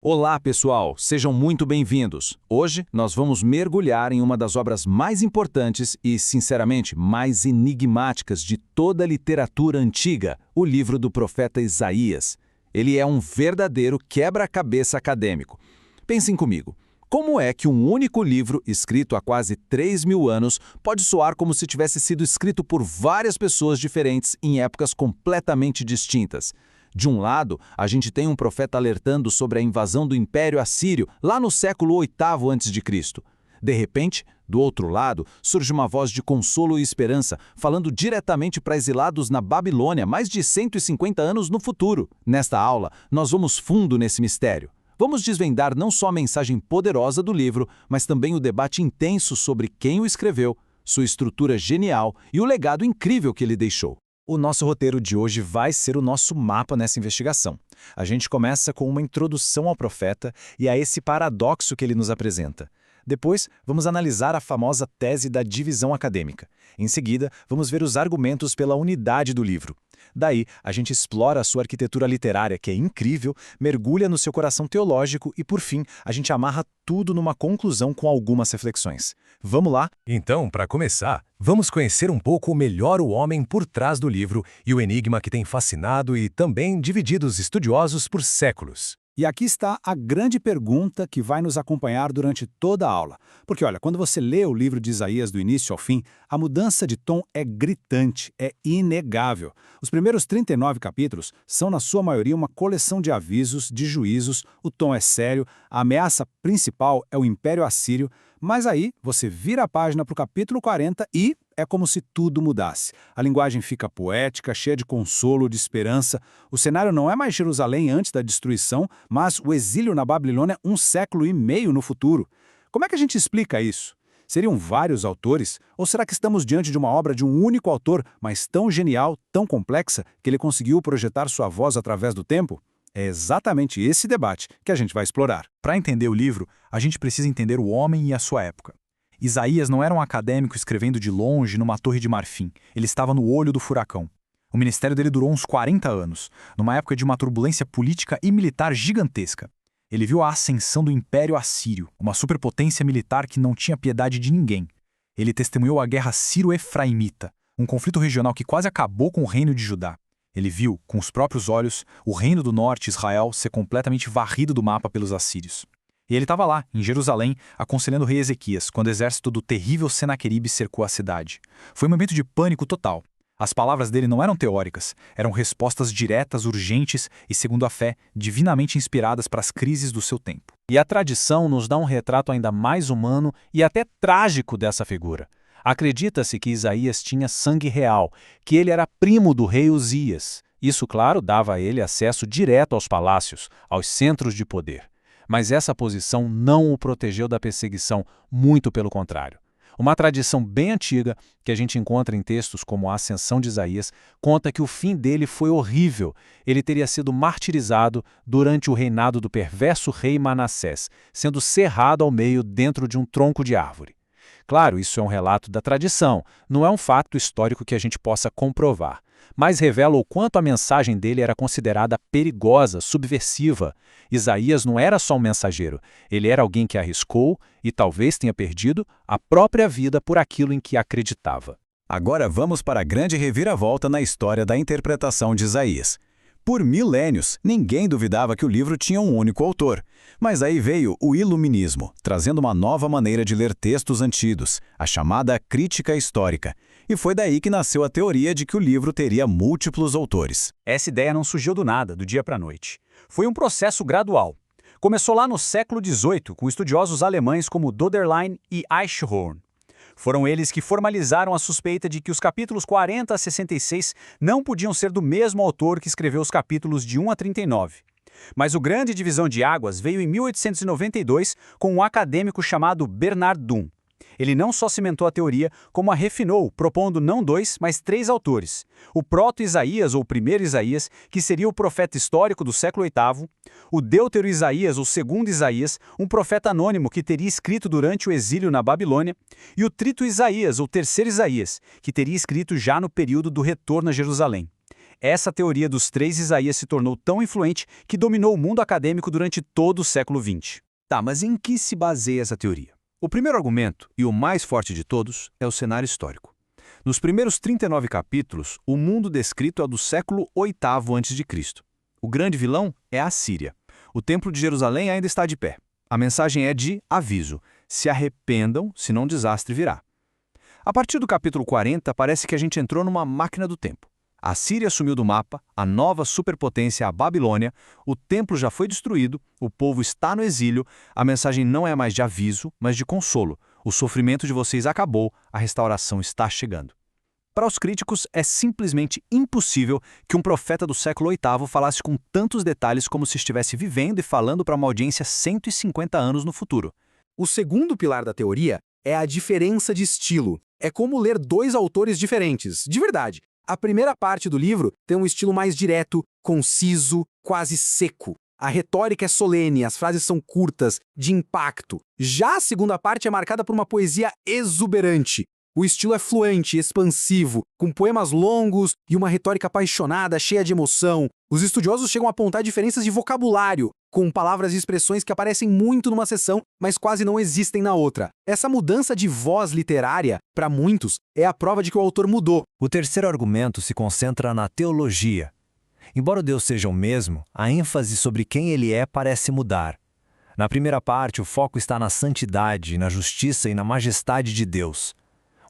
Olá, pessoal! Sejam muito bem-vindos. Hoje nós vamos mergulhar em uma das obras mais importantes e, sinceramente, mais enigmáticas de toda a literatura antiga, o livro do profeta Isaías. Ele é um verdadeiro quebra-cabeça acadêmico. Pensem comigo. Como é que um único livro, escrito há quase 3.000 anos, pode soar como se tivesse sido escrito por várias pessoas diferentes em épocas completamente distintas? De um lado, a gente tem um profeta alertando sobre a invasão do Império Assírio lá no século VIII a.C. De repente, do outro lado, surge uma voz de consolo e esperança, falando diretamente para exilados na Babilônia mais de 150 anos no futuro. Nesta aula, nós vamos fundo nesse mistério. Vamos desvendar não só a mensagem poderosa do livro, mas também o debate intenso sobre quem o escreveu, sua estrutura genial e o legado incrível que ele deixou. O nosso roteiro de hoje vai ser o nosso mapa nessa investigação. A gente começa com uma introdução ao profeta e a esse paradoxo que ele nos apresenta. Depois, vamos analisar a famosa tese da divisão acadêmica. Em seguida, vamos ver os argumentos pela unidade do livro. Daí, a gente explora a sua arquitetura literária, que é incrível, mergulha no seu coração teológico e, por fim, a gente amarra tudo numa conclusão com algumas reflexões. Vamos lá? Então, para começar, vamos conhecer um pouco melhor o homem por trás do livro e o enigma que tem fascinado e também dividido os estudiosos por séculos. E aqui está a grande pergunta que vai nos acompanhar durante toda a aula. Porque, olha, quando você lê o livro de Isaías do início ao fim, a mudança de tom é gritante, é inegável. Os primeiros 39 capítulos são, na sua maioria, uma coleção de avisos, de juízos, o tom é sério, a ameaça principal é o Império Assírio, mas aí você vira a página para o capítulo 40 e é como se tudo mudasse. A linguagem fica poética, cheia de consolo, de esperança. O cenário não é mais Jerusalém antes da destruição, mas o exílio na Babilônia 1 século e meio no futuro. Como é que a gente explica isso? Seriam vários autores? Ou será que estamos diante de uma obra de um único autor, mas tão genial, tão complexa, que ele conseguiu projetar sua voz através do tempo? É exatamente esse debate que a gente vai explorar. Para entender o livro, a gente precisa entender o homem e a sua época. Isaías não era um acadêmico escrevendo de longe numa torre de marfim. Ele estava no olho do furacão. O ministério dele durou uns 40 anos, numa época de uma turbulência política e militar gigantesca. Ele viu a ascensão do Império Assírio, uma superpotência militar que não tinha piedade de ninguém. Ele testemunhou a Guerra Sírio-Efraimita, um conflito regional que quase acabou com o reino de Judá. Ele viu, com os próprios olhos, o reino do norte, Israel, ser completamente varrido do mapa pelos assírios. E ele estava lá, em Jerusalém, aconselhando o rei Ezequias, quando o exército do terrível Senaqueribe cercou a cidade. Foi um momento de pânico total. As palavras dele não eram teóricas, eram respostas diretas, urgentes e, segundo a fé, divinamente inspiradas para as crises do seu tempo. E a tradição nos dá um retrato ainda mais humano e até trágico dessa figura. Acredita-se que Isaías tinha sangue real, que ele era primo do rei Uzias. Isso, claro, dava a ele acesso direto aos palácios, aos centros de poder. Mas essa posição não o protegeu da perseguição, muito pelo contrário. Uma tradição bem antiga, que a gente encontra em textos como a Ascensão de Isaías, conta que o fim dele foi horrível. Ele teria sido martirizado durante o reinado do perverso rei Manassés, sendo cerrado ao meio dentro de um tronco de árvore. Claro, isso é um relato da tradição, não é um fato histórico que a gente possa comprovar, mas revela o quanto a mensagem dele era considerada perigosa, subversiva. Isaías não era só um mensageiro, ele era alguém que arriscou e talvez tenha perdido a própria vida por aquilo em que acreditava. Agora vamos para a grande reviravolta na história da interpretação de Isaías. Por milênios, ninguém duvidava que o livro tinha um único autor. Mas aí veio o iluminismo, trazendo uma nova maneira de ler textos antigos, a chamada crítica histórica. E foi daí que nasceu a teoria de que o livro teria múltiplos autores. Essa ideia não surgiu do nada, do dia para a noite. Foi um processo gradual. Começou lá no século XVIII, com estudiosos alemães como Doderlein e Eichhorn. Foram eles que formalizaram a suspeita de que os capítulos 40 a 66 não podiam ser do mesmo autor que escreveu os capítulos de 1 a 39. Mas o grande divisão de águas veio em 1892 com um acadêmico chamado Bernard Dunn. Ele não só cimentou a teoria, como a refinou, propondo não 2, mas 3 autores. O proto-Isaías, ou primeiro Isaías, que seria o profeta histórico do século VIII, o Deutero-Isaías, ou segundo Isaías, um profeta anônimo que teria escrito durante o exílio na Babilônia, e o Trito-Isaías, ou terceiro Isaías, que teria escrito já no período do retorno a Jerusalém. Essa teoria dos 3 Isaías se tornou tão influente que dominou o mundo acadêmico durante todo o século XX. Tá, mas em que se baseia essa teoria? O primeiro argumento, e o mais forte de todos, é o cenário histórico. Nos primeiros 39 capítulos, o mundo descrito é o do século VIII a.C. O grande vilão é a Assíria. O Templo de Jerusalém ainda está de pé. A mensagem é de aviso: se arrependam, senão um desastre virá. A partir do capítulo 40, parece que a gente entrou numa máquina do tempo. A Síria sumiu do mapa, a nova superpotência, a Babilônia, o templo já foi destruído, o povo está no exílio, a mensagem não é mais de aviso, mas de consolo. O sofrimento de vocês acabou, a restauração está chegando. Para os críticos, é simplesmente impossível que um profeta do século VIII falasse com tantos detalhes como se estivesse vivendo e falando para uma audiência 150 anos no futuro. O segundo pilar da teoria é a diferença de estilo. É como ler 2 autores diferentes, de verdade. A primeira parte do livro tem um estilo mais direto, conciso, quase seco. A retórica é solene, as frases são curtas, de impacto. Já a segunda parte é marcada por uma poesia exuberante. O estilo é fluente, expansivo, com poemas longos e uma retórica apaixonada, cheia de emoção. Os estudiosos chegam a apontar diferenças de vocabulário, com palavras e expressões que aparecem muito numa seção, mas quase não existem na outra. Essa mudança de voz literária, para muitos, é a prova de que o autor mudou. O terceiro argumento se concentra na teologia. Embora Deus seja o mesmo, a ênfase sobre quem ele é parece mudar. Na primeira parte, o foco está na santidade, na justiça e na majestade de Deus.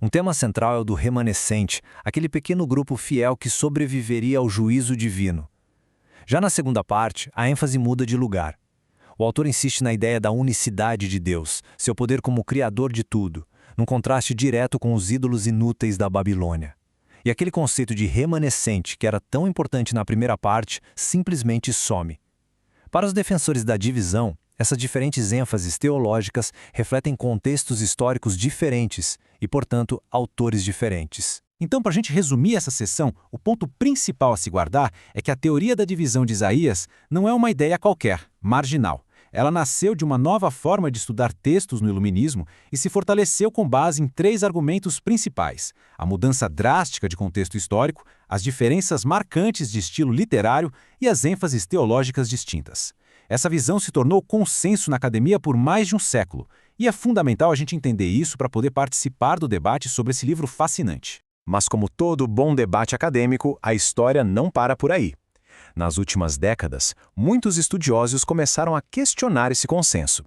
Um tema central é o do remanescente, aquele pequeno grupo fiel que sobreviveria ao juízo divino. Já na segunda parte, a ênfase muda de lugar. O autor insiste na ideia da unicidade de Deus, seu poder como criador de tudo, num contraste direto com os ídolos inúteis da Babilônia. E aquele conceito de remanescente, que era tão importante na primeira parte, simplesmente some. Para os defensores da divisão, essas diferentes ênfases teológicas refletem contextos históricos diferentes e, portanto, autores diferentes. Então, para a gente resumir essa sessão, o ponto principal a se guardar é que a teoria da divisão de Isaías não é uma ideia qualquer, marginal. Ela nasceu de uma nova forma de estudar textos no Iluminismo e se fortaleceu com base em 3 argumentos principais: a mudança drástica de contexto histórico, as diferenças marcantes de estilo literário e as ênfases teológicas distintas. Essa visão se tornou consenso na academia por mais de um século, e é fundamental a gente entender isso para poder participar do debate sobre esse livro fascinante. Mas como todo bom debate acadêmico, a história não para por aí. Nas últimas décadas, muitos estudiosos começaram a questionar esse consenso.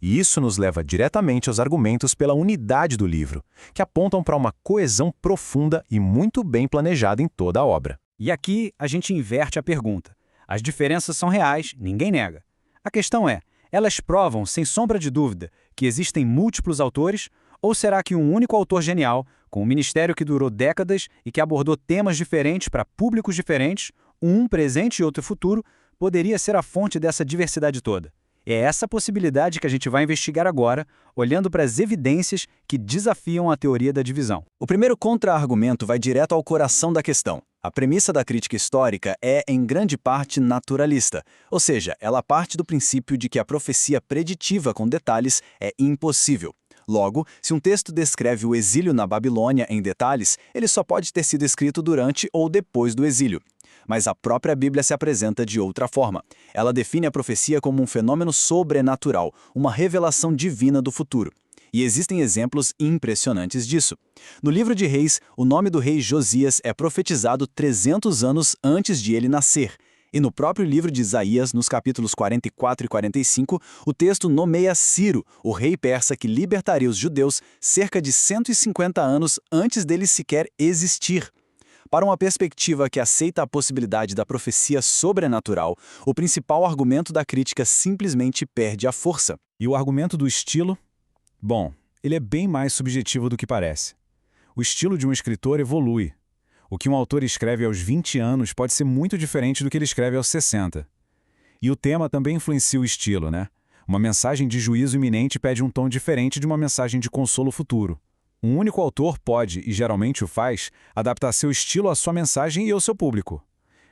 E isso nos leva diretamente aos argumentos pela unidade do livro, que apontam para uma coesão profunda e muito bem planejada em toda a obra. E aqui a gente inverte a pergunta. As diferenças são reais, ninguém nega. A questão é, elas provam, sem sombra de dúvida, que existem múltiplos autores, ou será que um único autor genial, com um ministério que durou décadas e que abordou temas diferentes para públicos diferentes, um presente e outro futuro, poderia ser a fonte dessa diversidade toda? É essa possibilidade que a gente vai investigar agora, olhando para as evidências que desafiam a teoria da divisão. O primeiro contra-argumento vai direto ao coração da questão. A premissa da crítica histórica é, em grande parte, naturalista, ou seja, ela parte do princípio de que a profecia preditiva com detalhes é impossível. Logo, se um texto descreve o exílio na Babilônia em detalhes, ele só pode ter sido escrito durante ou depois do exílio. Mas a própria Bíblia se apresenta de outra forma. Ela define a profecia como um fenômeno sobrenatural, uma revelação divina do futuro. E existem exemplos impressionantes disso. No livro de Reis, o nome do rei Josias é profetizado 300 anos antes de ele nascer. E no próprio livro de Isaías, nos capítulos 44 e 45, o texto nomeia Ciro, o rei persa que libertaria os judeus cerca de 150 anos antes dele sequer existir. Para uma perspectiva que aceita a possibilidade da profecia sobrenatural, o principal argumento da crítica simplesmente perde a força. E o argumento do estilo? Bom, ele é bem mais subjetivo do que parece. O estilo de um escritor evolui. O que um autor escreve aos 20 anos pode ser muito diferente do que ele escreve aos 60. E o tema também influencia o estilo, né? Uma mensagem de juízo iminente pede um tom diferente de uma mensagem de consolo futuro. Um único autor pode, e geralmente o faz, adaptar seu estilo à sua mensagem e ao seu público.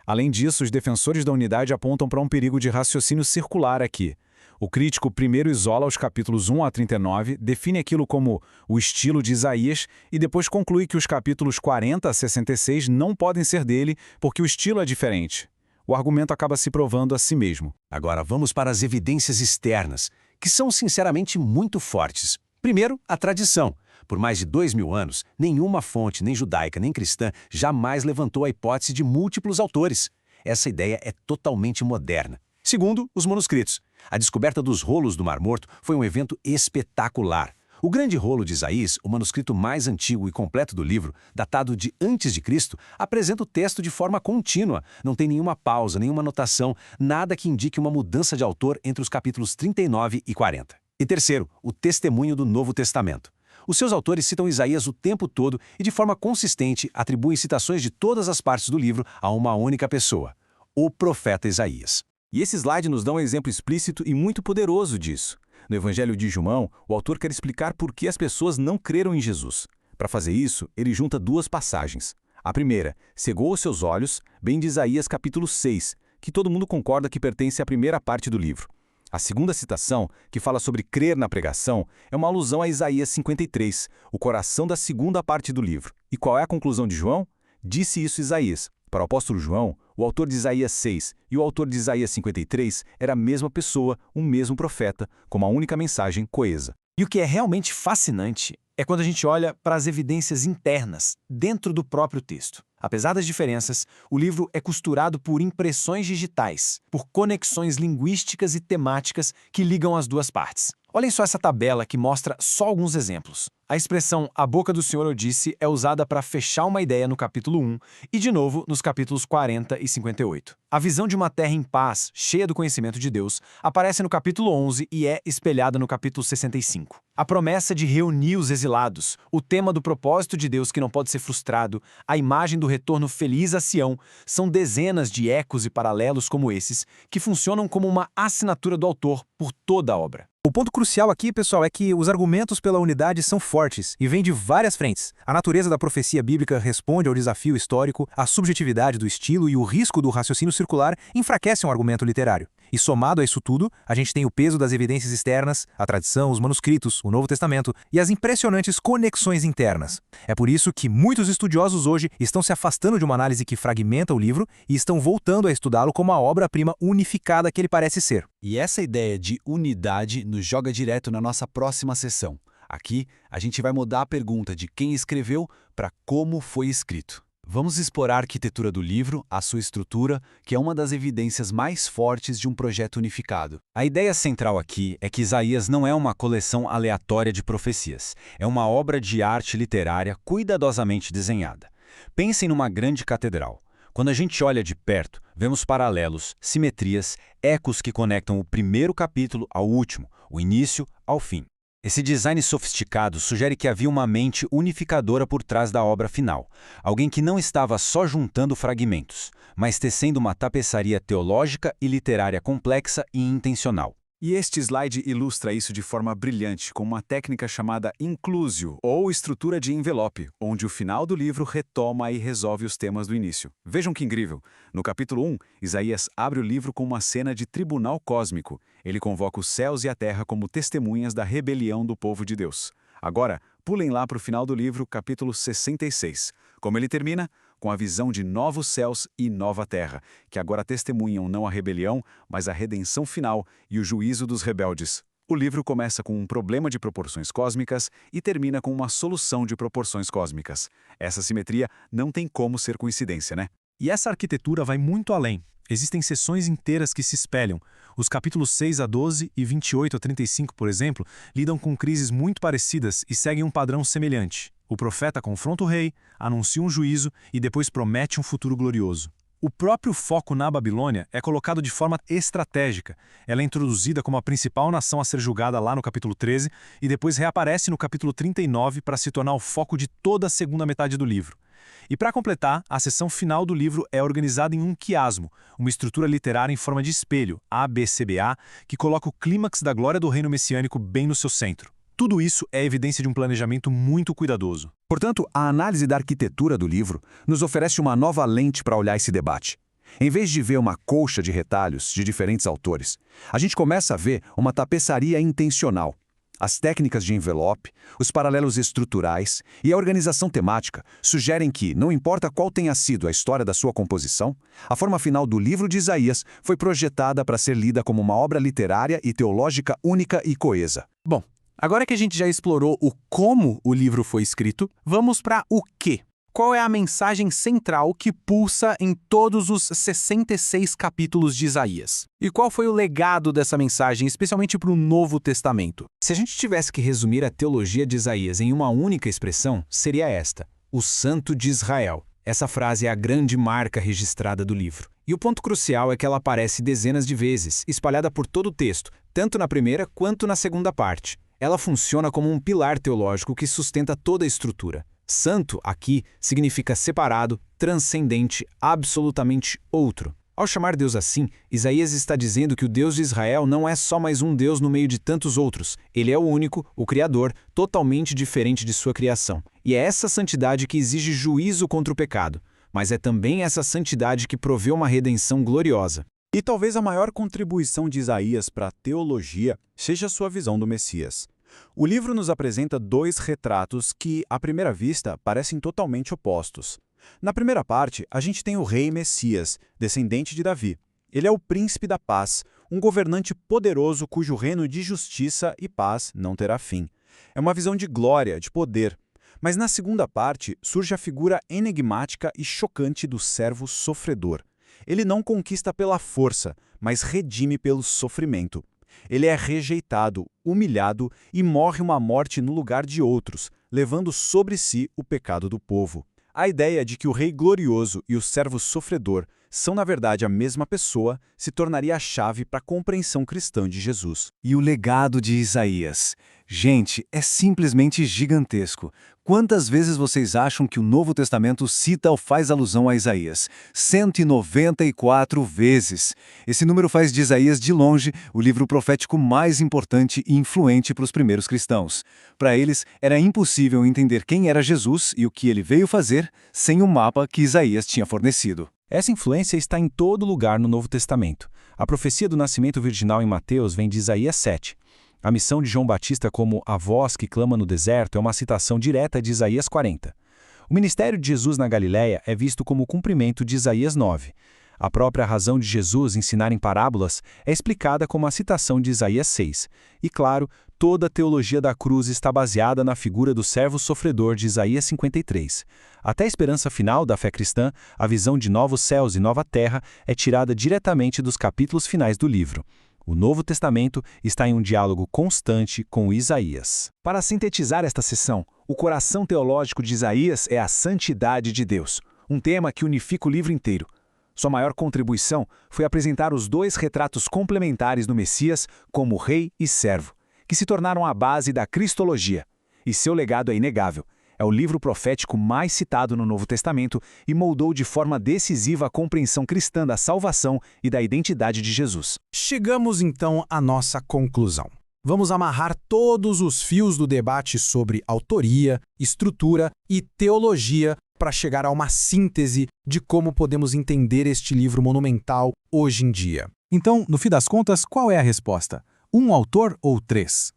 Além disso, os defensores da unidade apontam para um perigo de raciocínio circular aqui. O crítico primeiro isola os capítulos 1 a 39, define aquilo como o estilo de Isaías e depois conclui que os capítulos 40 a 66 não podem ser dele porque o estilo é diferente. O argumento acaba se provando a si mesmo. Agora vamos para as evidências externas, que são sinceramente muito fortes. Primeiro, a tradição. Por mais de 2000 anos, nenhuma fonte, nem judaica nem cristã, jamais levantou a hipótese de múltiplos autores. Essa ideia é totalmente moderna. Segundo, os manuscritos. A descoberta dos rolos do Mar Morto foi um evento espetacular. O grande rolo de Isaías, o manuscrito mais antigo e completo do livro, datado de antes de Cristo, apresenta o texto de forma contínua. Não tem nenhuma pausa, nenhuma anotação, nada que indique uma mudança de autor entre os capítulos 39 e 40. E terceiro, o testemunho do Novo Testamento. Os seus autores citam Isaías o tempo todo e, de forma consistente, atribuem citações de todas as partes do livro a uma única pessoa, o profeta Isaías. E esse slide nos dá um exemplo explícito e muito poderoso disso. No Evangelho de João, o autor quer explicar por que as pessoas não creram em Jesus. Para fazer isso, ele junta duas passagens. A primeira, cegou os seus olhos, bem de Isaías capítulo 6, que todo mundo concorda que pertence à primeira parte do livro. A segunda citação, que fala sobre crer na pregação, é uma alusão a Isaías 53, o coração da segunda parte do livro. E qual é a conclusão de João? Disse isso Isaías. Para o apóstolo João, o autor de Isaías 6 e o autor de Isaías 53 era a mesma pessoa, um mesmo profeta, com uma única mensagem coesa. E o que é realmente fascinante é quando a gente olha para as evidências internas, dentro do próprio texto. Apesar das diferenças, o livro é costurado por impressões digitais, por conexões linguísticas e temáticas que ligam as duas partes. Olhem só essa tabela que mostra só alguns exemplos. A expressão "a boca do Senhor eu disse" é usada para fechar uma ideia no capítulo 1 e, de novo, nos capítulos 40 e 58. A visão de uma terra em paz, cheia do conhecimento de Deus, aparece no capítulo 11 e é espelhada no capítulo 65. A promessa de reunir os exilados, o tema do propósito de Deus que não pode ser frustrado, a imagem do retorno feliz a Sião, são dezenas de ecos e paralelos como esses que funcionam como uma assinatura do autor por toda a obra. O ponto crucial aqui, pessoal, é que os argumentos pela unidade são fortes e vêm de várias frentes. A natureza da profecia bíblica responde ao desafio histórico, a subjetividade do estilo e o risco do raciocínio circular enfraquecem o argumento literário. E somado a isso tudo, a gente tem o peso das evidências externas, a tradição, os manuscritos, o Novo Testamento e as impressionantes conexões internas. É por isso que muitos estudiosos hoje estão se afastando de uma análise que fragmenta o livro e estão voltando a estudá-lo como a obra-prima unificada que ele parece ser. E essa ideia de unidade nos joga direto na nossa próxima sessão. Aqui, a gente vai mudar a pergunta de quem escreveu para como foi escrito. Vamos explorar a arquitetura do livro, a sua estrutura, que é uma das evidências mais fortes de um projeto unificado. A ideia central aqui é que Isaías não é uma coleção aleatória de profecias. É uma obra de arte literária cuidadosamente desenhada. Pensem numa grande catedral. Quando a gente olha de perto, vemos paralelos, simetrias, ecos que conectam o primeiro capítulo ao último, o início ao fim. Esse design sofisticado sugere que havia uma mente unificadora por trás da obra final, alguém que não estava só juntando fragmentos, mas tecendo uma tapeçaria teológica e literária complexa e intencional. E este slide ilustra isso de forma brilhante com uma técnica chamada inclusio, ou estrutura de envelope, onde o final do livro retoma e resolve os temas do início. Vejam que incrível! No capítulo 1, Isaías abre o livro com uma cena de tribunal cósmico. Ele convoca os céus e a terra como testemunhas da rebelião do povo de Deus. Agora, pulem lá para o final do livro, capítulo 66. Como ele termina? Com a visão de novos céus e nova terra, que agora testemunham não a rebelião, mas a redenção final e o juízo dos rebeldes. O livro começa com um problema de proporções cósmicas e termina com uma solução de proporções cósmicas. Essa simetria não tem como ser coincidência, né? E essa arquitetura vai muito além. Existem seções inteiras que se espelham. Os capítulos 6 a 12 e 28 a 35, por exemplo, lidam com crises muito parecidas e seguem um padrão semelhante. O profeta confronta o rei, anuncia um juízo e depois promete um futuro glorioso. O próprio foco na Babilônia é colocado de forma estratégica. Ela é introduzida como a principal nação a ser julgada lá no capítulo 13 e depois reaparece no capítulo 39 para se tornar o foco de toda a segunda metade do livro. E para completar, a seção final do livro é organizada em um quiasmo, uma estrutura literária em forma de espelho, ABCBA, que coloca o clímax da glória do reino messiânico bem no seu centro. Tudo isso é evidência de um planejamento muito cuidadoso. Portanto, a análise da arquitetura do livro nos oferece uma nova lente para olhar esse debate. Em vez de ver uma colcha de retalhos de diferentes autores, a gente começa a ver uma tapeçaria intencional. As técnicas de envelope, os paralelos estruturais e a organização temática sugerem que, não importa qual tenha sido a história da sua composição, a forma final do livro de Isaías foi projetada para ser lida como uma obra literária e teológica única e coesa. Bom, agora que a gente já explorou o como o livro foi escrito, vamos para o quê. Qual é a mensagem central que pulsa em todos os 66 capítulos de Isaías? E qual foi o legado dessa mensagem, especialmente para o Novo Testamento? Se a gente tivesse que resumir a teologia de Isaías em uma única expressão, seria esta: o Santo de Israel. Essa frase é a grande marca registrada do livro. E o ponto crucial é que ela aparece dezenas de vezes, espalhada por todo o texto, tanto na primeira quanto na segunda parte. Ela funciona como um pilar teológico que sustenta toda a estrutura. Santo, aqui, significa separado, transcendente, absolutamente outro. Ao chamar Deus assim, Isaías está dizendo que o Deus de Israel não é só mais um Deus no meio de tantos outros. Ele é o único, o Criador, totalmente diferente de sua criação. E é essa santidade que exige juízo contra o pecado. Mas é também essa santidade que provê uma redenção gloriosa. E talvez a maior contribuição de Isaías para a teologia seja sua visão do Messias. O livro nos apresenta dois retratos que, à primeira vista, parecem totalmente opostos. Na primeira parte, a gente tem o rei Messias, descendente de Davi. Ele é o príncipe da paz, um governante poderoso cujo reino de justiça e paz não terá fim. É uma visão de glória, de poder. Mas na segunda parte, surge a figura enigmática e chocante do servo sofredor. Ele não conquista pela força, mas redime pelo sofrimento. Ele é rejeitado, humilhado e morre uma morte no lugar de outros, levando sobre si o pecado do povo. A ideia de que o rei glorioso e o servo sofredor são na verdade a mesma pessoa se tornaria a chave para a compreensão cristã de Jesus. E o legado de Isaías? Gente, é simplesmente gigantesco. Quantas vezes vocês acham que o Novo Testamento cita ou faz alusão a Isaías? 194 vezes. Esse número faz de Isaías, de longe, o livro profético mais importante e influente para os primeiros cristãos. Para eles, era impossível entender quem era Jesus e o que ele veio fazer sem o mapa que Isaías tinha fornecido. Essa influência está em todo lugar no Novo Testamento. A profecia do nascimento virginal em Mateus vem de Isaías 7. A missão de João Batista como a voz que clama no deserto é uma citação direta de Isaías 40. O ministério de Jesus na Galiléia é visto como o cumprimento de Isaías 9. A própria razão de Jesus ensinar em parábolas é explicada como a citação de Isaías 6. E, claro, toda a teologia da cruz está baseada na figura do servo sofredor de Isaías 53. Até a esperança final da fé cristã, a visão de novos céus e nova terra é tirada diretamente dos capítulos finais do livro. O Novo Testamento está em um diálogo constante com Isaías. Para sintetizar esta sessão, o coração teológico de Isaías é a santidade de Deus, um tema que unifica o livro inteiro. Sua maior contribuição foi apresentar os dois retratos complementares do Messias como rei e servo, que se tornaram a base da cristologia. E seu legado é inegável. É o livro profético mais citado no Novo Testamento e moldou de forma decisiva a compreensão cristã da salvação e da identidade de Jesus. Chegamos então à nossa conclusão. Vamos amarrar todos os fios do debate sobre autoria, estrutura e teologia para chegar a uma síntese de como podemos entender este livro monumental hoje em dia. Então, no fim das contas, qual é a resposta? Um autor ou três?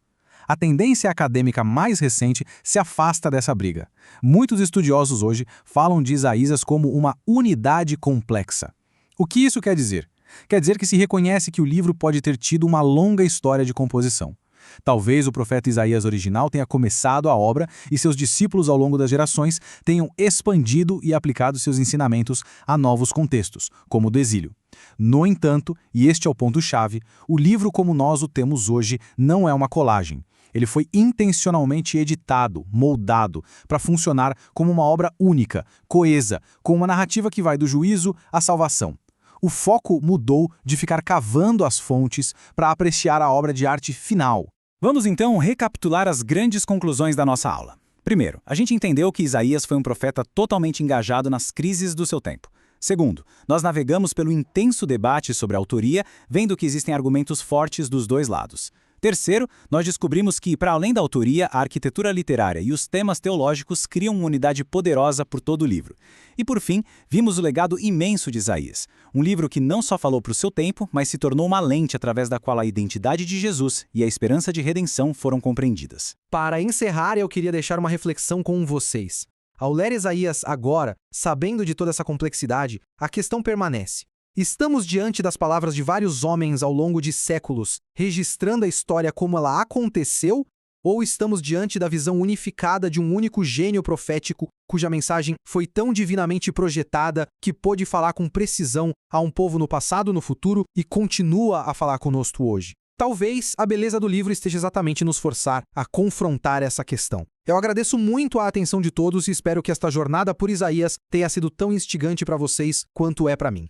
A tendência acadêmica mais recente se afasta dessa briga. Muitos estudiosos hoje falam de Isaías como uma unidade complexa. O que isso quer dizer? Quer dizer que se reconhece que o livro pode ter tido uma longa história de composição. Talvez o profeta Isaías original tenha começado a obra e seus discípulos ao longo das gerações tenham expandido e aplicado seus ensinamentos a novos contextos, como o do exílio. No entanto, e este é o ponto-chave, o livro como nós o temos hoje não é uma colagem. Ele foi intencionalmente editado, moldado, para funcionar como uma obra única, coesa, com uma narrativa que vai do juízo à salvação. O foco mudou de ficar cavando as fontes para apreciar a obra de arte final. Vamos então recapitular as grandes conclusões da nossa aula. Primeiro, a gente entendeu que Isaías foi um profeta totalmente engajado nas crises do seu tempo. Segundo, nós navegamos pelo intenso debate sobre a autoria, vendo que existem argumentos fortes dos dois lados. Terceiro, nós descobrimos que, para além da autoria, a arquitetura literária e os temas teológicos criam uma unidade poderosa por todo o livro. E por fim, vimos o legado imenso de Isaías, um livro que não só falou para o seu tempo, mas se tornou uma lente através da qual a identidade de Jesus e a esperança de redenção foram compreendidas. Para encerrar, eu queria deixar uma reflexão com vocês. Ao ler Isaías agora, sabendo de toda essa complexidade, a questão permanece. Estamos diante das palavras de vários homens ao longo de séculos, registrando a história como ela aconteceu, ou estamos diante da visão unificada de um único gênio profético cuja mensagem foi tão divinamente projetada que pôde falar com precisão a um povo no passado, no futuro e continua a falar conosco hoje? Talvez a beleza do livro esteja exatamente nos forçar a confrontar essa questão. Eu agradeço muito a atenção de todos e espero que esta jornada por Isaías tenha sido tão instigante para vocês quanto é para mim.